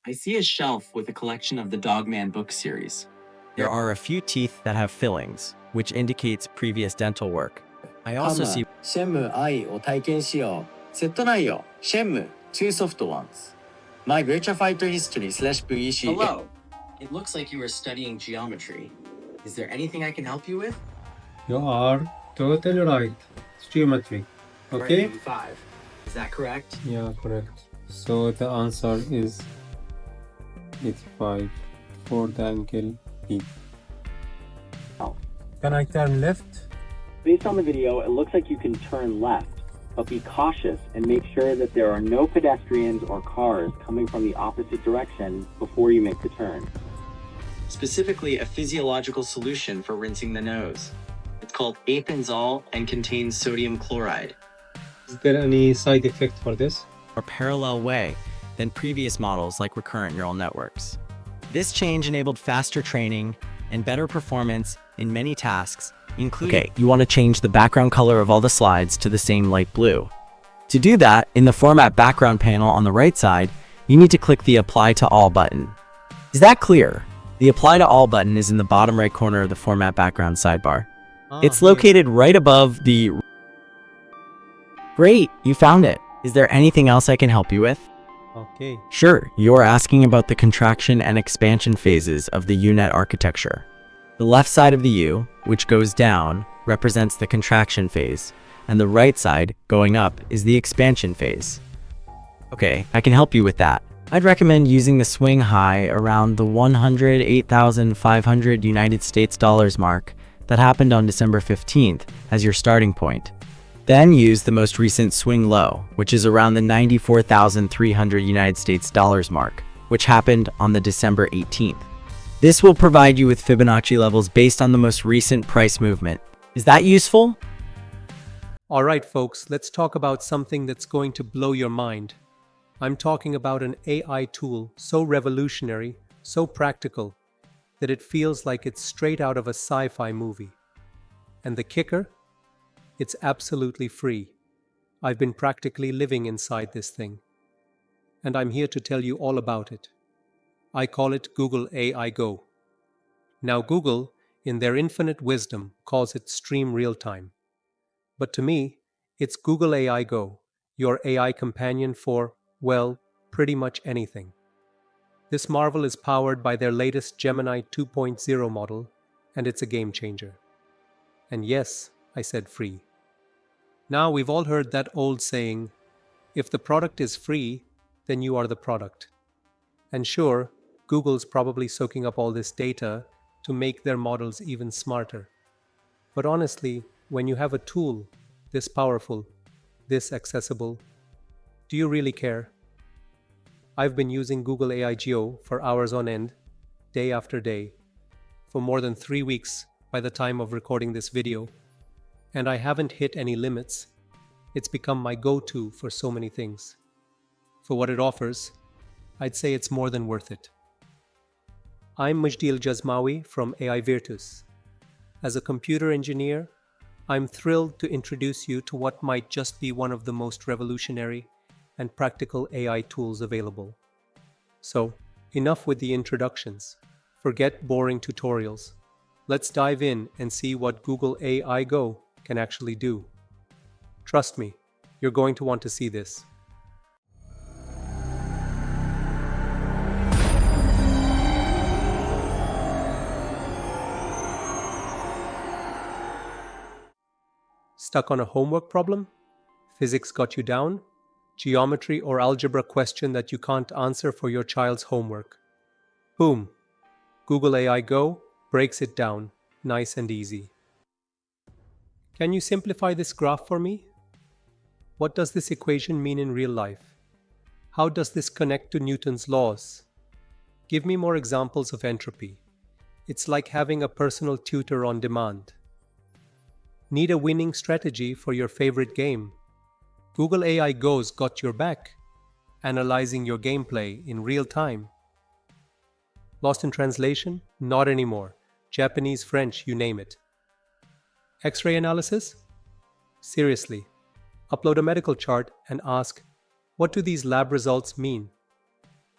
I see a shelf with a collection of the Dogman book series. There are a few teeth that have fillings, which indicates previous dental work. I also see シェム愛を体験しよう。セット内容。シェム two soft ones. My virtual fighter history slash VEC. Hello. It looks like you are studying geometry. Is there anything I can help you with? You are totally right. It's geometry. Okay? 5. Is that correct? Yeah, correct. So the answer is 85 for the angle E. Can I turn left? Based on the video, it looks like you can turn left, but be cautious and make sure that there are no pedestrians or cars coming from the opposite direction before you make the turn. Specifically, a physiological solution for rinsing the nose. It's called apenzol and contains sodium chloride. Is there any side effect for this? a parallel way than previous models like recurrent neural networks. This change enabled faster training and better performance in many tasks, including— Okay, you want to change the background color of all the slides to the same light blue. To do that, in the Format Background panel on the right side, you need to click the Apply to All button. Is that clear? The Apply to All button is in the bottom right corner of the Format Background sidebar. It's located right above the— Great, you found it. Is there anything else I can help you with? Okay. Sure, you're asking about the contraction and expansion phases of the U-Net architecture. The left side of the U, which goes down, represents the contraction phase, and the right side, going up, is the expansion phase. Okay, I can help you with that. I'd recommend using the swing high around the 108,500 United States dollars mark that happened on December 15th as your starting point. Then use the most recent swing low, which is around the 94,300 United States dollars mark, which happened on the December 18th. This will provide you with Fibonacci levels based on the most recent price movement. Is that useful? All right, folks, let's talk about something that's going to blow your mind. I'm talking about an AI tool so revolutionary, so practical, that it feels like it's straight out of a sci-fi movie. And the kicker? It's absolutely free. I've been practically living inside this thing. And I'm here to tell you all about it. I call it GoogleAIGo. Now Google, in their infinite wisdom, calls it Stream Real-Time. But to me, it's GoogleAIGo, your AI companion for, well, pretty much anything. This marvel is powered by their latest Gemini 2.0 model, and it's a game changer. And yes, I said free. Now we've all heard that old saying, if the product is free, then you are the product. And sure, Google's probably soaking up all this data to make their models even smarter. But honestly, when you have a tool this powerful, this accessible, do you really care? I've been using GoogleAIGo for hours on end, day after day, for more than 3 weeks by the time of recording this video, and I haven't hit any limits. It's become my go-to for so many things. For what it offers, I'd say it's more than worth it. I'm Mujdil Jazmawi from AI Virtus. As a computer engineer, I'm thrilled to introduce you to what might just be one of the most revolutionary and practical AI tools available. So, enough with the introductions. Forget boring tutorials. Let's dive in and see what GoogleAIGo can actually do. Trust me, you're going to want to see this. Stuck on a homework problem? Physics got you down? Geometry or algebra question that you can't answer for your child's homework? Boom! GoogleAIGo breaks it down, nice and easy. Can you simplify this graph for me? What does this equation mean in real life? How does this connect to Newton's laws? Give me more examples of entropy. It's like having a personal tutor on demand. Need a winning strategy for your favorite game? GoogleAIGo's got your back, analyzing your gameplay in real time. Lost in translation? Not anymore. Japanese, French, you name it. X-ray analysis? Seriously, upload a medical chart and ask, what do these lab results mean?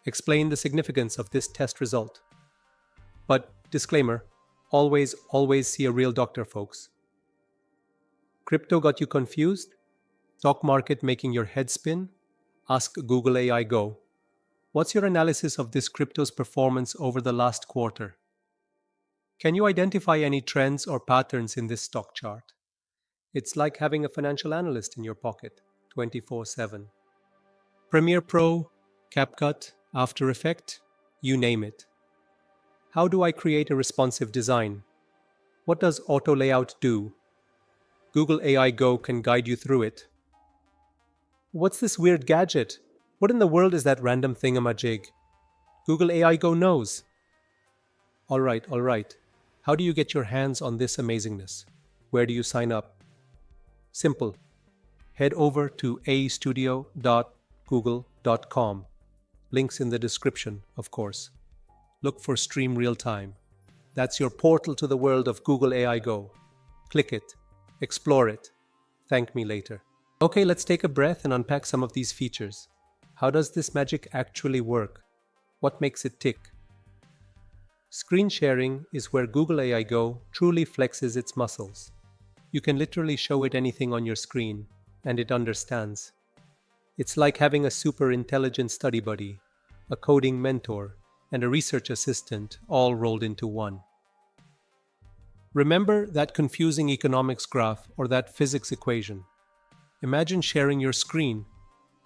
Explain the significance of this test result. But, disclaimer, always see a real doctor, folks. Crypto got you confused? Stock market making your head spin? Ask Google AI Go. What's your analysis of this crypto's performance over the last quarter? Can you identify any trends or patterns in this stock chart? It's like having a financial analyst in your pocket, 24/7. Premiere Pro, CapCut, After Effects, you name it. How do I create a responsive design? What does auto layout do? Google AI Go can guide you through it. What's this weird gadget? What in the world is that random thingamajig? Google AI Go knows. Alright. How do you get your hands on this amazingness? Where do you sign up? Simple. Head over to astudio.google.com. Links in the description, of course. Look for Stream Real Time. That's your portal to the world of Google AI Go. Click it. Explore it. Thank me later. Okay, let's take a breath and unpack some of these features. How does this magic actually work? What makes it tick? Screen sharing is where Google AI Go truly flexes its muscles. You can literally show it anything on your screen, and it understands. It's like having a super intelligent study buddy, a coding mentor, and a research assistant all rolled into one. Remember that confusing economics graph or that physics equation? Imagine sharing your screen,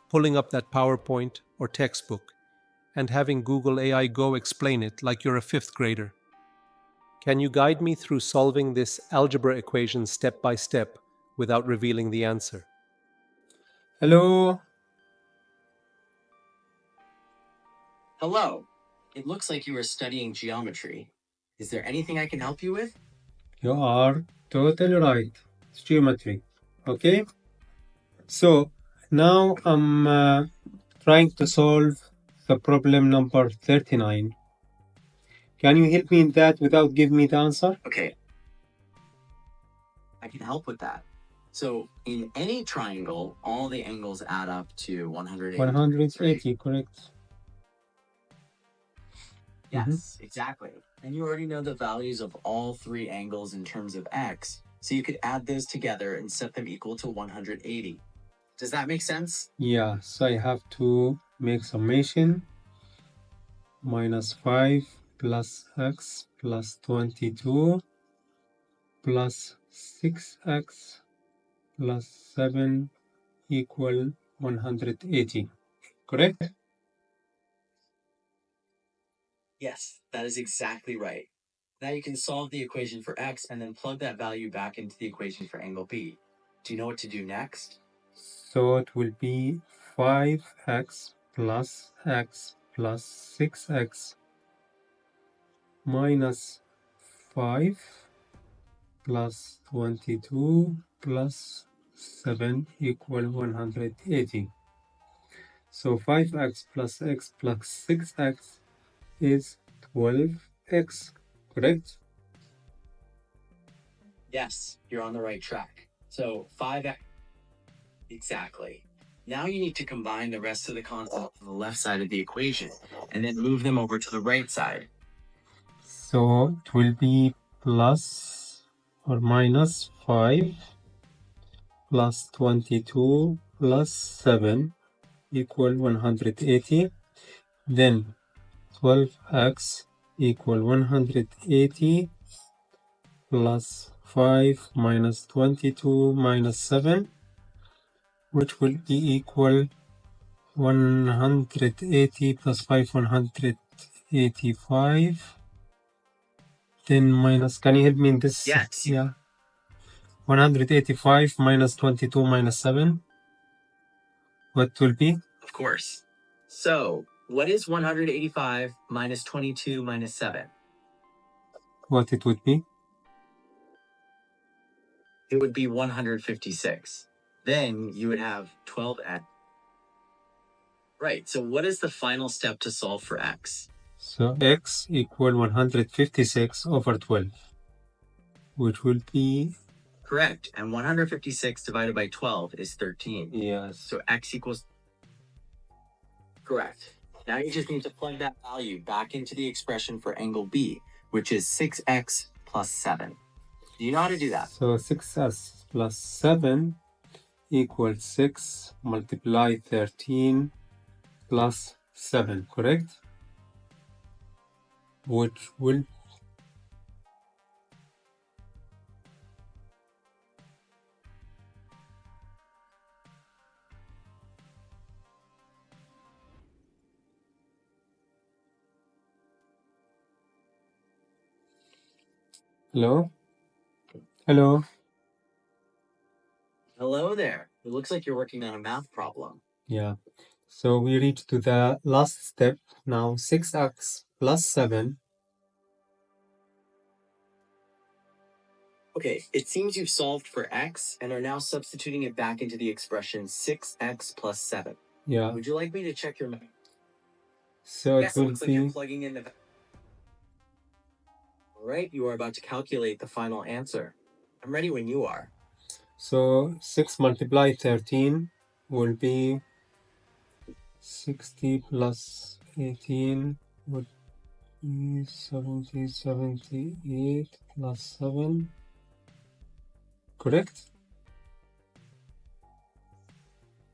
pulling up that PowerPoint or textbook, and having Google AI Go explain it like you're a fifth grader. Can you guide me through solving this algebra equation step by step without revealing the answer? Hello. Hello. It looks like you are studying geometry. Is there anything I can help you with? You are totally right. It's geometry. Okay? So now I'm trying to solve the problem number 39. Can you help me in that without giving me the answer? Okay. I can help with that. So in any triangle, all the angles add up to 180. 180, correct. Yes, exactly. And you already know the values of all three angles in terms of x, so you could add those together and set them equal to 180. Does that make sense? Yeah, so I have to make summation. -5 plus x plus 22 plus 6x plus 7 equal 180. Correct? Yes, that is exactly right. Now you can solve the equation for x and then plug that value back into the equation for angle B. Do you know what to do next? So it will be 5x plus x plus 6x minus 5 plus 22 plus 7 equal 180. So 5x plus x plus 6x is 12x, correct? Yes, you're on the right track. So 5x. Exactly. Now you need to combine the rest of the concepts on the left side of the equation and then move them over to the right side. So it will be plus or minus 5 plus 22 plus 7 equal 180. Then 12x equal 180 plus 5 minus 22 minus 7, which will be equal 180 plus 5, 185. Then minus, can you help me in this? Yes. Yeah. 185 minus 22 minus 7. What will be? Of course. So, what is 185 minus 22 minus 7? What it would be? It would be 156. Then you would have 12x. Right, so what is the final step to solve for x? So x equal 156 over 12, which will be... Correct, and 156 divided by 12 is 13. Yes. So x equals... Correct. Now you just need to plug that value back into the expression for angle B, which is 6x plus 7. Do you know how to do that? So 6s plus 7 equals 6 multiply 13 plus 7, correct? Which will... Hello? Hello? Hello there. It looks like you're working on a math problem. Yeah. So we reached to the last step. Now 6x plus 7. Okay, it seems you've solved for x and are now substituting it back into the expression 6x plus 7. Yeah. Would you like me to check your math? So Yes, it it will looks like you're be... plugging in the... All right, you are about to calculate the final answer. I'm ready when you are. So 6 multiply 13 will be 60 plus 18 would be 70, 78 plus 7. Correct?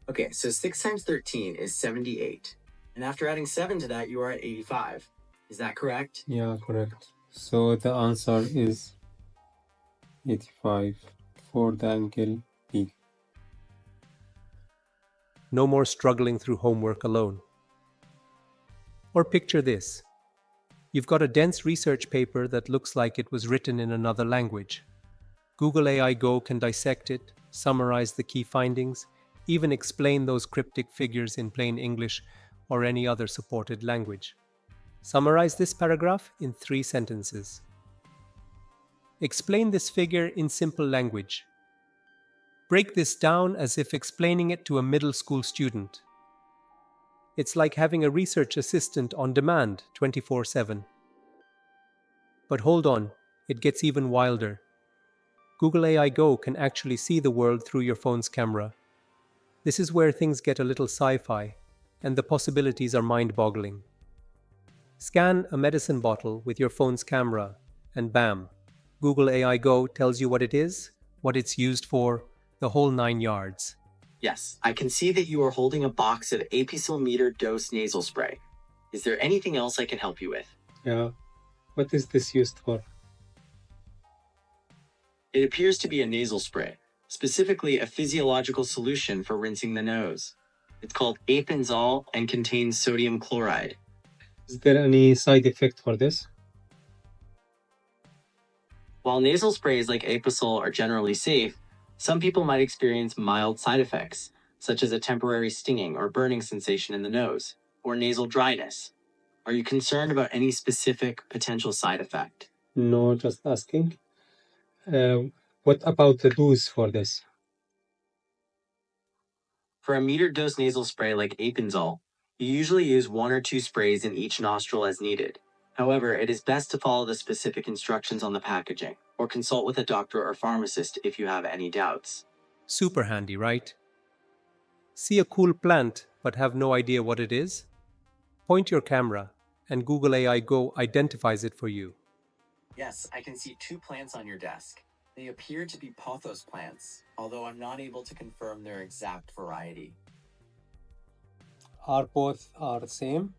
Okay, so 6 times 13 is 78. And after adding 7 to that, you are at 85. Is that correct? Yeah, correct. So the answer is 85 for the angle B. No more struggling through homework alone. Or picture this. You've got a dense research paper that looks like it was written in another language. GoogleAIGo can dissect it, summarize the key findings, even explain those cryptic figures in plain English or any other supported language. Summarize this paragraph in 3 sentences. Explain this figure in simple language. Break this down as if explaining it to a middle school student. It's like having a research assistant on demand 24/7. But hold on, it gets even wilder. Google AI Go can actually see the world through your phone's camera. This is where things get a little sci-fi, and the possibilities are mind-boggling. Scan a medicine bottle with your phone's camera, and bam, Google AI Go tells you what it is, what it's used for, the whole 9 yards. Yes, I can see that you are holding a box of apical meter dose nasal spray. Is there anything else I can help you with? Yeah. What is this used for? It appears to be a nasal spray, specifically a physiological solution for rinsing the nose. It's called apenzol and contains sodium chloride. Is there any side effect for this? While nasal sprays like Aposol are generally safe, some people might experience mild side effects, such as a temporary stinging or burning sensation in the nose, or nasal dryness. Are you concerned about any specific potential side effect? No, just asking. What about the dose for this? For a metered dose nasal spray like Apenzol, you usually use 1 or 2 sprays in each nostril as needed. However, it is best to follow the specific instructions on the packaging, or consult with a doctor or pharmacist if you have any doubts. Super handy, right? See a cool plant but have no idea what it is? Point your camera, and Google AI Go identifies it for you. Yes, I can see 2 plants on your desk. They appear to be pothos plants, although I'm not able to confirm their exact variety. Are both the same?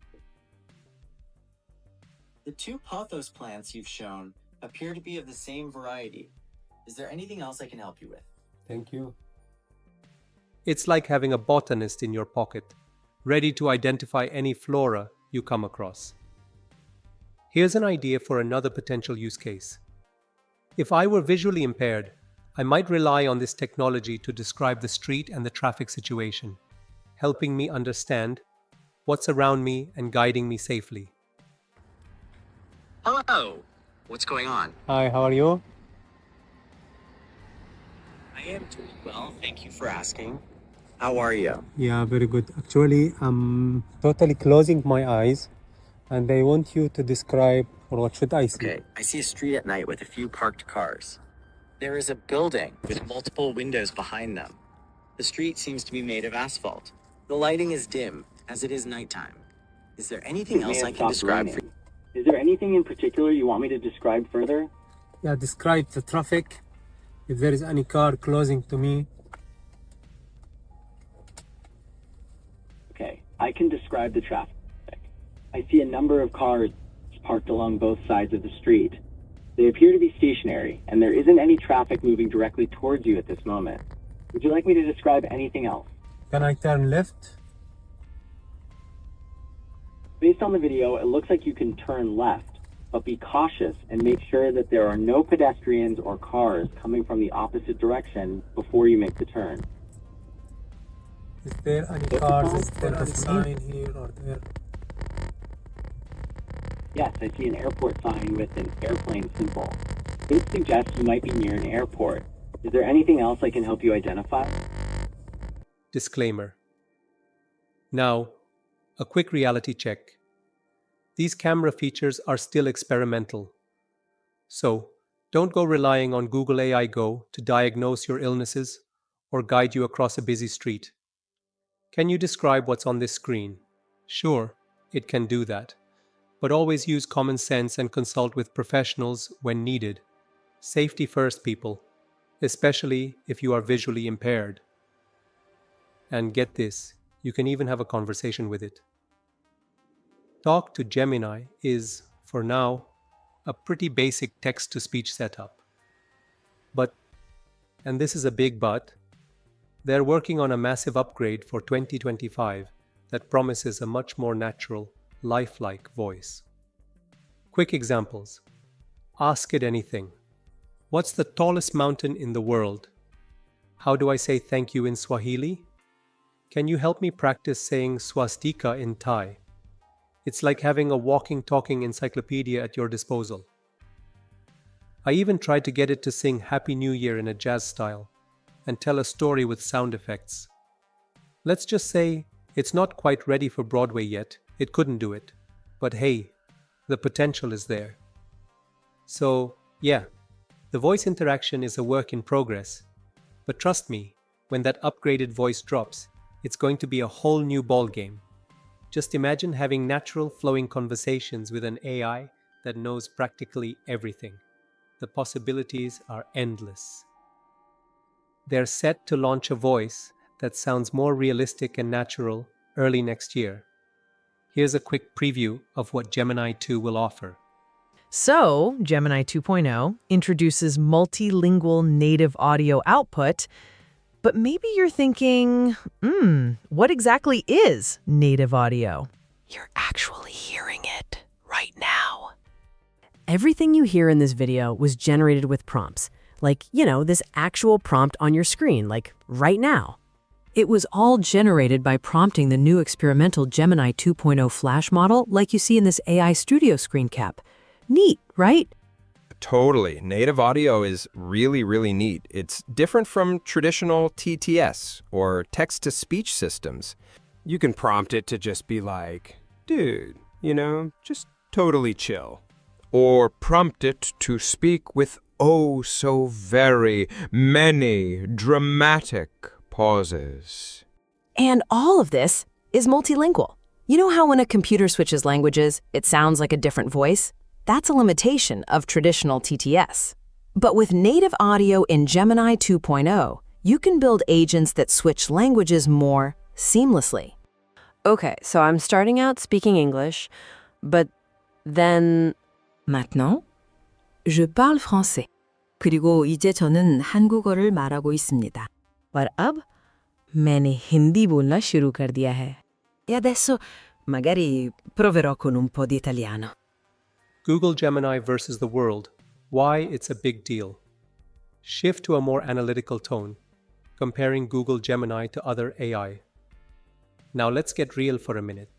The 2 pothos plants you've shown appear to be of the same variety. Is there anything else I can help you with? Thank you. It's like having a botanist in your pocket, ready to identify any flora you come across. Here's an idea for another potential use case. If I were visually impaired, I might rely on this technology to describe the street and the traffic situation, helping me understand what's around me and guiding me safely. Hello! What's going on? Hi, how are you? I am doing well, thank you for asking. How are you? Yeah, very good. Actually, I'm totally closing my eyes and I want you to describe, or what should I see? Okay, I see a street at night with a few parked cars. There is a building with multiple windows behind them. The street seems to be made of asphalt. The lighting is dim, as it is nighttime. Is there anything It may else have I can stopped describe for raining. Is there anything in particular you want me to describe further? Yeah, describe the traffic. If there is any car closing to me. Okay, I can describe the traffic. I see a number of cars parked along both sides of the street. They appear to be stationary, and there isn't any traffic moving directly towards you at this moment. Would you like me to describe anything else? Can I turn left? Based on the video, it looks like you can turn left, but be cautious and make sure that there are no pedestrians or cars coming from the opposite direction before you make the turn. Is there any cars? Is there a sign here or there? Yes, I see an airport sign with an airplane symbol. This suggests you might be near an airport. Is there anything else I can help you identify? Disclaimer. Now, a quick reality check. These camera features are still experimental. So, don't go relying on GoogleAIGo to diagnose your illnesses or guide you across a busy street. Can you describe what's on this screen? Sure, it can do that. But always use common sense and consult with professionals when needed. Safety first, people, especially if you are visually impaired. And get this, you can even have a conversation with it. Talk to Gemini is, for now, a pretty basic text-to-speech setup. But, and this is a big but, they're working on a massive upgrade for 2025 that promises a much more natural, lifelike voice. Quick examples. Ask it anything. What's the tallest mountain in the world? How do I say thank you in Swahili? Can you help me practice saying swastika in Thai? It's like having a walking, talking encyclopedia at your disposal. I even tried to get it to sing Happy New Year in a jazz style and tell a story with sound effects. Let's just say it's not quite ready for Broadway yet. It couldn't do it. But hey, the potential is there. So, yeah, the voice interaction is a work in progress. But trust me, when that upgraded voice drops, it's going to be a whole new ballgame. Just imagine having natural flowing conversations with an AI that knows practically everything. The possibilities are endless. They're set to launch a voice that sounds more realistic and natural early next year. Here's a quick preview of what Gemini 2 will offer. So, Gemini 2.0 introduces multilingual native audio output, but maybe you're thinking, what exactly is native audio? You're actually hearing it right now. Everything you hear in this video was generated with prompts, like, this actual prompt on your screen, like right now. It was all generated by prompting the new experimental Gemini 2.0 Flash model like you see in this AI Studio screen cap. Neat, right? Totally. Native audio is really, really neat. It's different from traditional TTS or text-to-speech systems. You can prompt it to just be like, dude, just totally chill. Or prompt it to speak with oh so very many dramatic pauses. And all of this is multilingual. You know how when a computer switches languages, it sounds like a different voice? That's a limitation of traditional TTS. But with native audio in Gemini 2.0, you can build agents that switch languages more seamlessly. Okay, so I'm starting out speaking English, but then... Maintenant, je parle français. 그리고 이제 저는 한국어를 말하고 있습니다. और अब मैंने हिंदी बोलना शुरू कर दिया है. E adesso magari proverò con un po' di italiano. Google Gemini versus the world. Why it's a big deal. Shift to a more analytical tone, comparing Google Gemini to other AI. Now let's get real for a minute.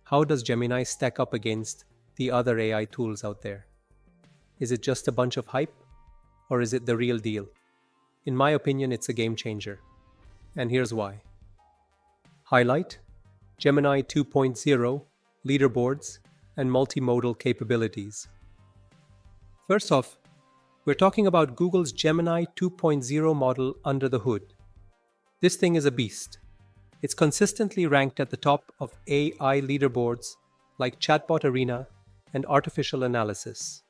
How does Gemini stack up against the other AI tools out there? Is it just a bunch of hype? Or is it the real deal? In my opinion, it's a game changer. And here's why. Highlight: Gemini 2.0, leaderboards, and multimodal capabilities. First off, we're talking about Google's Gemini 2.0 model under the hood. This thing is a beast. It's consistently ranked at the top of AI leaderboards like Chatbot Arena and Artificial Analysis.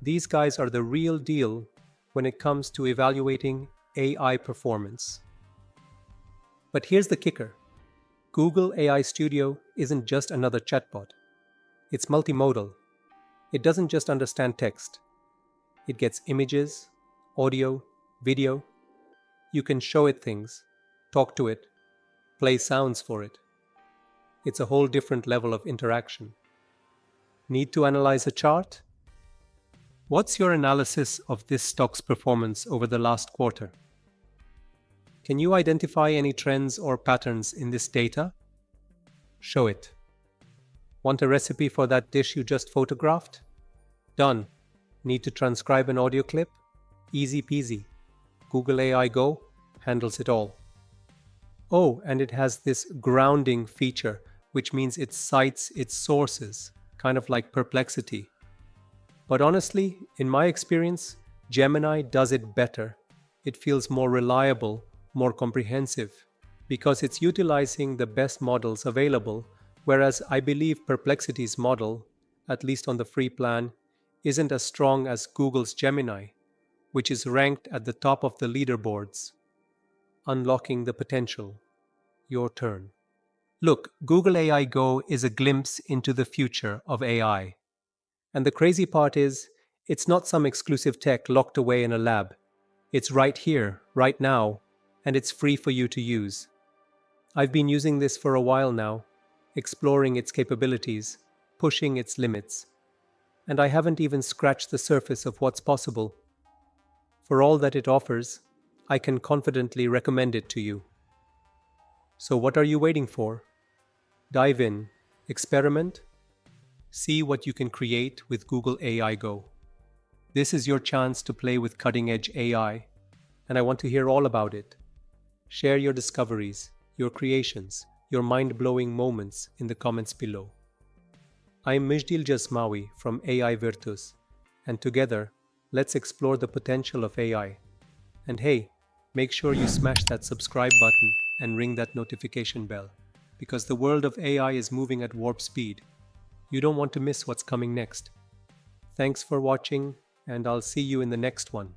These guys are the real deal when it comes to evaluating AI performance. But here's the kicker. Google AI Studio isn't just another chatbot. It's multimodal. It doesn't just understand text. It gets images, audio, video. You can show it things, talk to it, play sounds for it. It's a whole different level of interaction. Need to analyze a chart? What's your analysis of this stock's performance over the last quarter? Can you identify any trends or patterns in this data? Show it. Want a recipe for that dish you just photographed? Done. Need to transcribe an audio clip? Easy peasy. Google AI Go handles it all. Oh, and it has this grounding feature, which means it cites its sources, kind of like Perplexity. But honestly, in my experience, Gemini does it better. It feels more reliable, more comprehensive, because it's utilizing the best models available, whereas I believe Perplexity's model, at least on the free plan, isn't as strong as Google's Gemini, which is ranked at the top of the leaderboards. Unlocking the potential. Your turn. Look, Google AI Go is a glimpse into the future of AI. And the crazy part is, it's not some exclusive tech locked away in a lab. It's right here, right now, and it's free for you to use. I've been using this for a while now, exploring its capabilities, pushing its limits. And I haven't even scratched the surface of what's possible. For all that it offers, I can confidently recommend it to you. So what are you waiting for? Dive in, experiment, see what you can create with Google AI Go. This is your chance to play with cutting-edge AI, and I want to hear all about it. Share your discoveries, your creations, your mind-blowing moments in the comments below. I'm Mijdil Jasmawi from AI Virtus, and together, let's explore the potential of AI. And hey, make sure you smash that subscribe button and ring that notification bell, because the world of AI is moving at warp speed. You don't want to miss what's coming next. Thanks for watching, and I'll see you in the next one.